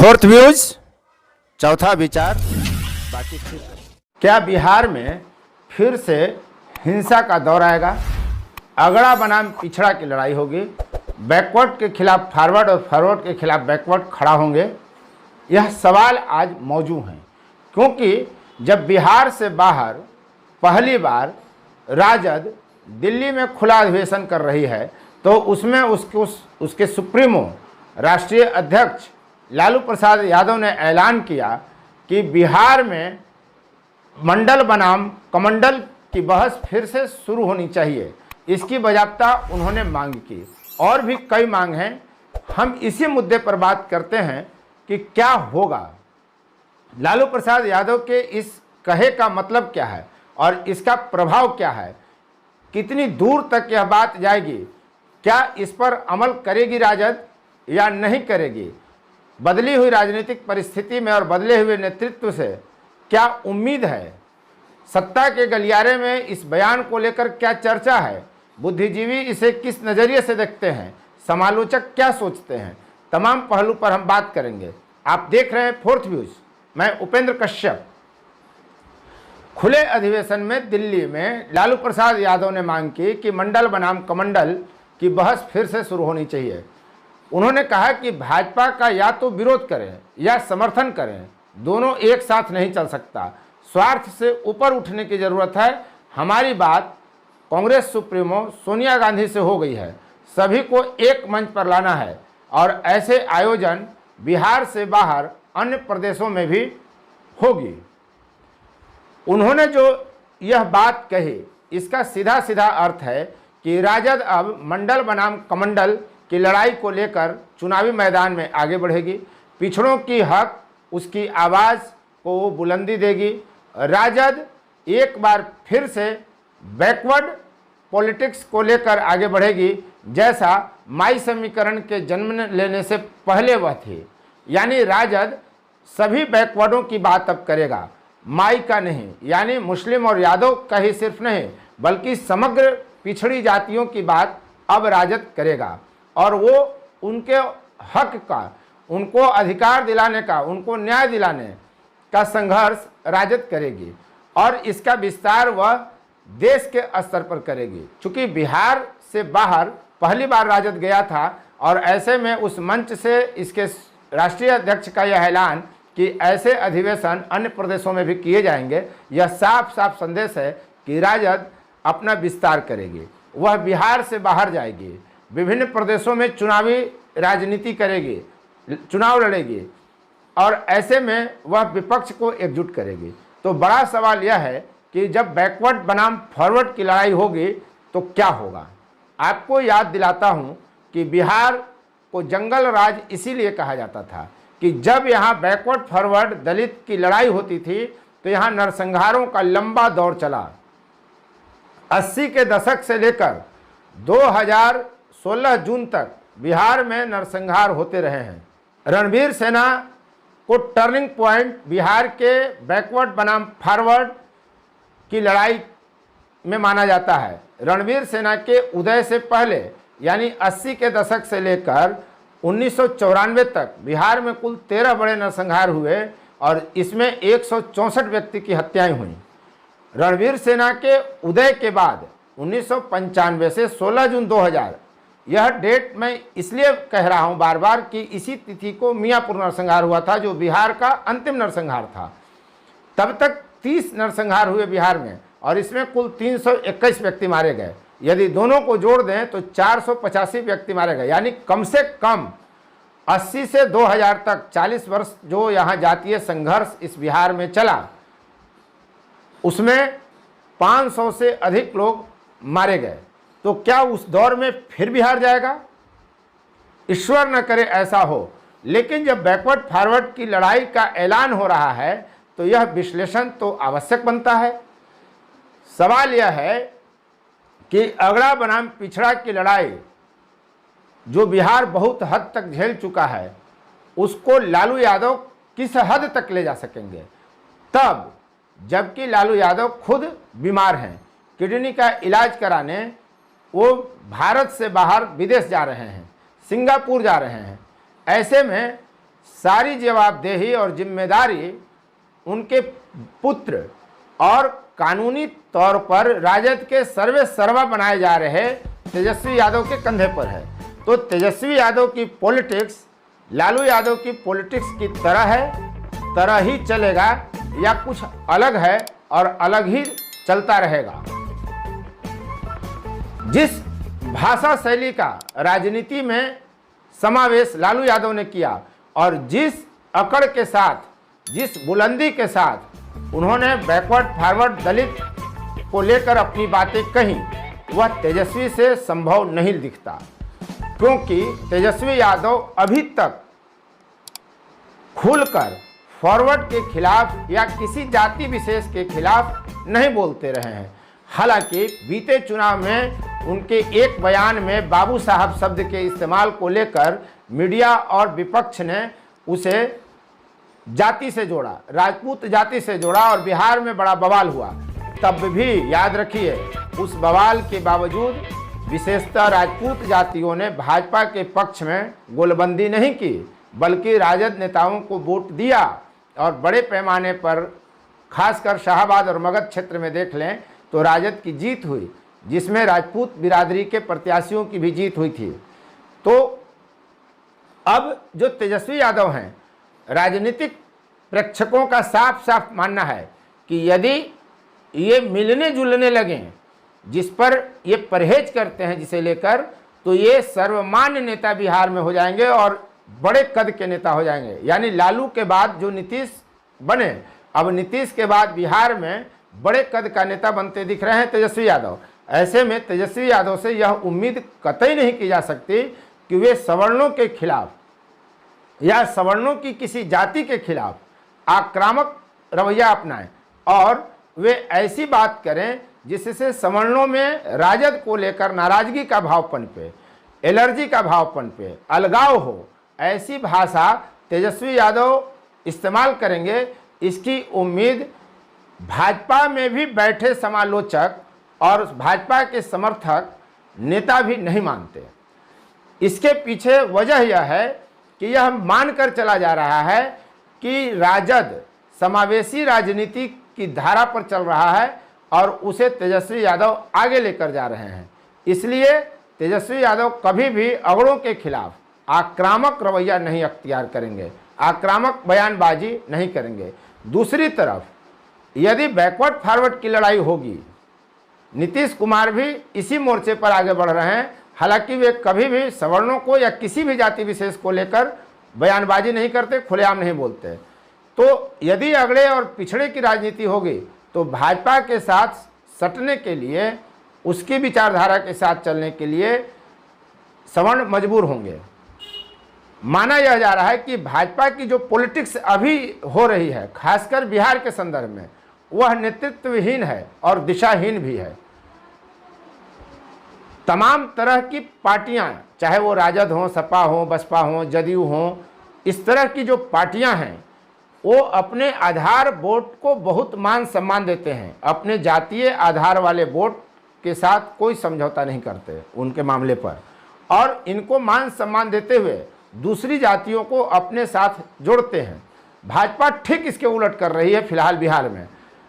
Fourth views, चौथा विचार। बाकी ठीक है। क्या बिहार में फिर से हिंसा का दौर आएगा? अगड़ा बनाम पिछड़ा की लड़ाई होगी? बैकवर्ड के खिलाफ फॉरवर्ड और फॉरवर्ड के खिलाफ बैकवर्ड खड़ा होंगे? यह सवाल आज मौजूद हैं, क्योंकि जब बिहार से बाहर पहली बार राजद दिल्ली में खुला अधिवेशन कर रही है तो उसमें उसके सुप्रीमो राष्ट्रीय अध्यक्ष लालू प्रसाद यादव ने ऐलान किया कि बिहार में मंडल बनाम कमंडल की बहस फिर से शुरू होनी चाहिए। इसकी बजाबता उन्होंने मांग की और भी कई मांग हैं। हम इसी मुद्दे पर बात करते हैं कि क्या होगा, लालू प्रसाद यादव के इस कहे का मतलब क्या है और इसका प्रभाव क्या है, कितनी दूर तक यह बात जाएगी, क्या इस पर अमल करेगी राजद या नहीं करेगी। बदली हुई राजनीतिक परिस्थिति में और बदले हुए नेतृत्व से क्या उम्मीद है, सत्ता के गलियारे में इस बयान को लेकर क्या चर्चा है, बुद्धिजीवी इसे किस नज़रिए से देखते हैं, समालोचक क्या सोचते हैं, तमाम पहलू पर हम बात करेंगे। आप देख रहे हैं फोर्थ व्यूज, मैं उपेंद्र कश्यप। खुले अधिवेशन में दिल्ली में लालू प्रसाद यादव ने मांग की कि मंडल बनाम कमंडल की बहस फिर से शुरू होनी चाहिए। उन्होंने कहा कि भाजपा का या तो विरोध करें या समर्थन करें, दोनों एक साथ नहीं चल सकता। स्वार्थ से ऊपर उठने की जरूरत है। हमारी बात कांग्रेस सुप्रीमो सोनिया गांधी से हो गई है, सभी को एक मंच पर लाना है और ऐसे आयोजन बिहार से बाहर अन्य प्रदेशों में भी होगी। उन्होंने जो यह बात कही, इसका सीधा सीधा अर्थ है कि राजद अब मंडल बनाम कमंडल की लड़ाई को लेकर चुनावी मैदान में आगे बढ़ेगी। पिछड़ों की हक, उसकी आवाज़ को वो बुलंदी देगी। राजद एक बार फिर से बैकवर्ड पॉलिटिक्स को लेकर आगे बढ़ेगी, जैसा माई समीकरण के जन्म लेने से पहले वह थी। यानी राजद सभी बैकवर्डों की बात अब करेगा, माई का नहीं, यानी मुस्लिम और यादव का ही सिर्फ नहीं बल्कि समग्र पिछड़ी जातियों की बात अब राजद करेगा और वो उनके हक का, उनको अधिकार दिलाने का, उनको न्याय दिलाने का संघर्ष राजद करेगी और इसका विस्तार वह देश के स्तर पर करेगी। चूँकि बिहार से बाहर पहली बार राजद गया था और ऐसे में उस मंच से इसके राष्ट्रीय अध्यक्ष का यह ऐलान कि ऐसे अधिवेशन अन्य प्रदेशों में भी किए जाएंगे, यह साफ साफ संदेश है कि राजद अपना विस्तार करेगी। वह बिहार से बाहर जाएगी, विभिन्न प्रदेशों में चुनावी राजनीति करेगी, चुनाव लड़ेगी और ऐसे में वह विपक्ष को एकजुट करेगी। तो बड़ा सवाल यह है कि जब बैकवर्ड बनाम फॉरवर्ड की लड़ाई होगी तो क्या होगा। आपको याद दिलाता हूं कि बिहार को जंगल राज इसीलिए कहा जाता था कि जब यहाँ बैकवर्ड फॉरवर्ड दलित की लड़ाई होती थी तो यहाँ नरसंहारों का लंबा दौर चला। 80 के दशक से लेकर 2016 जून तक बिहार में नरसंहार होते रहे हैं। रणवीर सेना को टर्निंग पॉइंट बिहार के बैकवर्ड बनाम फॉरवर्ड की लड़ाई में माना जाता है। रणवीर सेना के उदय से पहले यानी 80 के दशक से लेकर 1994 तक बिहार में कुल 13 बड़े नरसंहार हुए और इसमें 164 व्यक्ति की हत्याएं हुई। रणवीर सेना के उदय के बाद 1995 से 16 जून 2000, यह डेट मैं इसलिए कह रहा हूं बार बार कि इसी तिथि को मियाँपुर नरसंहार हुआ था जो बिहार का अंतिम नरसंहार था। तब तक 30 नरसंहार हुए बिहार में और इसमें कुल 321 व्यक्ति मारे गए। यदि दोनों को जोड़ दें तो 485 व्यक्ति मारे गए, यानी कम से कम 80 से 2000 तक 40 वर्ष जो यहाँ जातीय संघर्ष इस बिहार में चला, उसमें 500 से अधिक लोग मारे गए। तो क्या उस दौर में फिर बिहार जाएगा? ईश्वर न करे ऐसा हो। लेकिन जब बैकवर्ड फॉरवर्ड की लड़ाई का ऐलान हो रहा है तो यह विश्लेषण तो आवश्यक बनता है। सवाल यह है कि अगड़ा बनाम पिछड़ा की लड़ाई जो बिहार बहुत हद तक झेल चुका है, उसको लालू यादव किस हद तक ले जा सकेंगे, तब जबकि लालू यादव खुद बीमार हैं, किडनी का इलाज कराने वो भारत से बाहर विदेश जा रहे हैं, सिंगापुर जा रहे हैं। ऐसे में सारी जवाबदेही और जिम्मेदारी उनके पुत्र और कानूनी तौर पर राजद के सर्वे सर्वा बनाए जा रहे तेजस्वी यादव के कंधे पर है। तो तेजस्वी यादव की पॉलिटिक्स लालू यादव की पॉलिटिक्स की तरह ही चलेगा या कुछ अलग है और अलग ही चलता रहेगा। जिस भाषा शैली का राजनीति में समावेश लालू यादव ने किया और जिस अकड़ के साथ, जिस बुलंदी के साथ उन्होंने बैकवर्ड फॉरवर्ड दलित को लेकर अपनी बातें कही, वह तेजस्वी से संभव नहीं दिखता, क्योंकि तेजस्वी यादव अभी तक खुलकर फॉरवर्ड के खिलाफ या किसी जाति विशेष के खिलाफ नहीं बोलते रहे हैं। हालांकि बीते चुनाव में उनके एक बयान में बाबू साहब शब्द के इस्तेमाल को लेकर मीडिया और विपक्ष ने उसे जाति से जोड़ा, राजपूत जाति से जोड़ा और बिहार में बड़ा बवाल हुआ। तब भी याद रखिए, उस बवाल के बावजूद विशेषतः राजपूत जातियों ने भाजपा के पक्ष में गोलबंदी नहीं की, बल्कि राजद नेताओं को वोट दिया और बड़े पैमाने पर खासकर शाहबाद और मगध क्षेत्र में देख लें तो राजद की जीत हुई, जिसमें राजपूत बिरादरी के प्रत्याशियों की भी जीत हुई थी। तो अब जो तेजस्वी यादव हैं, राजनीतिक प्रेक्षकों का साफ साफ मानना है कि यदि ये मिलने जुलने लगें, जिस पर ये परहेज करते हैं जिसे लेकर, तो ये सर्वमान्य नेता बिहार में हो जाएंगे और बड़े कद के नेता हो जाएंगे। यानी लालू के बाद जो नीतीश बने, अब नीतीश के बाद बिहार में बड़े कद का नेता बनते दिख रहे हैं तेजस्वी यादव। ऐसे में तेजस्वी यादव से यह उम्मीद कतई नहीं की जा सकती कि वे सवर्णों के खिलाफ या सवर्णों की किसी जाति के खिलाफ आक्रामक रवैया अपनाएं और वे ऐसी बात करें जिससे सवर्णों में राजद को लेकर नाराजगी का भाव पनपे, एलर्जी का भाव पनपे, अलगाव हो। ऐसी भाषा तेजस्वी यादव इस्तेमाल करेंगे, इसकी उम्मीद भाजपा में भी बैठे समालोचक और भाजपा के समर्थक नेता भी नहीं मानते। इसके पीछे वजह यह है कि यह मानकर चला जा रहा है कि राजद समावेशी राजनीति की धारा पर चल रहा है और उसे तेजस्वी यादव आगे लेकर जा रहे हैं। इसलिए तेजस्वी यादव कभी भी अगड़ों के खिलाफ आक्रामक रवैया नहीं अख्तियार करेंगे, आक्रामक बयानबाजी नहीं करेंगे। दूसरी तरफ यदि बैकवर्ड फॉरवर्ड की लड़ाई होगी, नीतीश कुमार भी इसी मोर्चे पर आगे बढ़ रहे हैं। हालांकि वे कभी भी सवर्णों को या किसी भी जाति विशेष को लेकर बयानबाजी नहीं करते, खुलेआम नहीं बोलते। तो यदि अगड़े और पिछड़े की राजनीति होगी तो भाजपा के साथ सटने के लिए, उसकी विचारधारा के साथ चलने के लिए सवर्ण मजबूर होंगे। माना यह जा रहा है कि भाजपा की जो पॉलिटिक्स अभी हो रही है, खासकर बिहार के संदर्भ में, वह नेतृत्वहीन है और दिशाहीन भी है। तमाम तरह की पार्टियां, चाहे वो राजद हो, सपा हो, बसपा हो, जदयू हो, इस तरह की जो पार्टियां हैं, वो अपने आधार वोट को बहुत मान सम्मान देते हैं। अपने जातीय आधार वाले वोट के साथ कोई समझौता नहीं करते उनके मामले पर, और इनको मान सम्मान देते हुए दूसरी जातियों को अपने साथ जोड़ते हैं। भाजपा ठीक इसके उलट कर रही है। फिलहाल बिहार में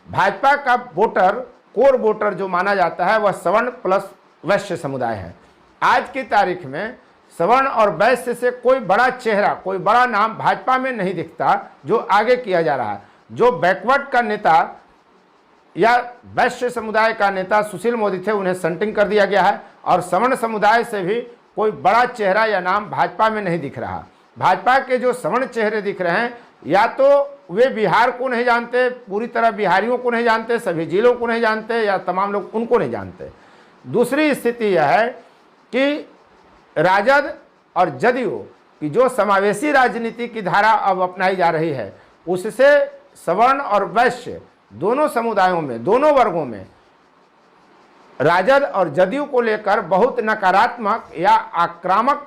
भाजपा का वोटर, कोर वोटर जो माना जाता है, वह सवर्ण प्लस वैश्य समुदाय है। आज की तारीख में सवर्ण और वैश्य से कोई बड़ा चेहरा, कोई बड़ा नाम भाजपा में नहीं दिखता जो आगे किया जा रहा है। जो बैकवर्ड का नेता या वैश्य समुदाय का नेता सुशील मोदी थे, उन्हें सन्टिंग कर दिया गया है और सवर्ण समुदाय से भी कोई बड़ा चेहरा या नाम भाजपा में नहीं दिख रहा। भाजपा के जो सवर्ण चेहरे दिख रहे हैं, या तो वे बिहार को नहीं जानते, पूरी तरह बिहारियों को नहीं जानते, सभी जिलों को नहीं जानते, या तमाम लोग उनको नहीं जानते। दूसरी स्थिति यह है कि राजद और जदयू की जो समावेशी राजनीति की धारा अब अपनाई जा रही है, उससे सवर्ण और वैश्य दोनों समुदायों में, दोनों वर्गों में राजद और जदयू को लेकर बहुत नकारात्मक या आक्रामक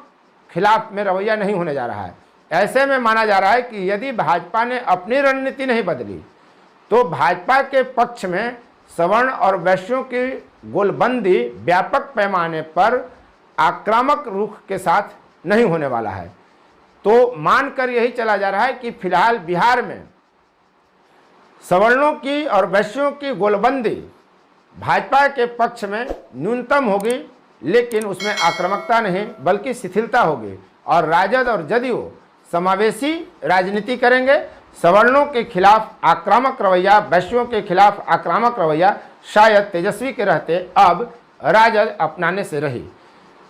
खिलाफ में रवैया नहीं होने जा रहा है। ऐसे में माना जा रहा है कि यदि भाजपा ने अपनी रणनीति नहीं बदली तो भाजपा के पक्ष में सवर्ण और वैश्यों की गोलबंदी व्यापक पैमाने पर आक्रामक रुख के साथ नहीं होने वाला है। तो मानकर यही चला जा रहा है कि फिलहाल बिहार में सवर्णों की और वैश्यों की गोलबंदी भाजपा के पक्ष में न्यूनतम होगी, लेकिन उसमें आक्रामकता नहीं बल्कि शिथिलता होगी और राजद और जदयू समावेशी राजनीति करेंगे। सवर्णों के खिलाफ आक्रामक रवैया, वैश्यों के खिलाफ आक्रामक रवैया शायद तेजस्वी के रहते अब राजद अपनाने से रही।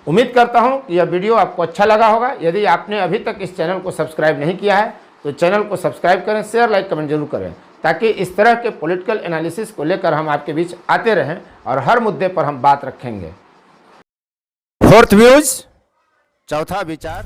उम्मीद करता हूं कि यह वीडियो आपको अच्छा लगा होगा। यदि आपने अभी तक इस चैनल को सब्सक्राइब नहीं किया है तो चैनल को सब्सक्राइब करें, शेयर लाइक कमेंट जरूर करें, ताकि इस तरह के पॉलिटिकल एनालिसिस को लेकर हम आपके बीच आते रहें और हर मुद्दे पर हम बात रखेंगे। फोर्थ व्यूज, चौथा विचार।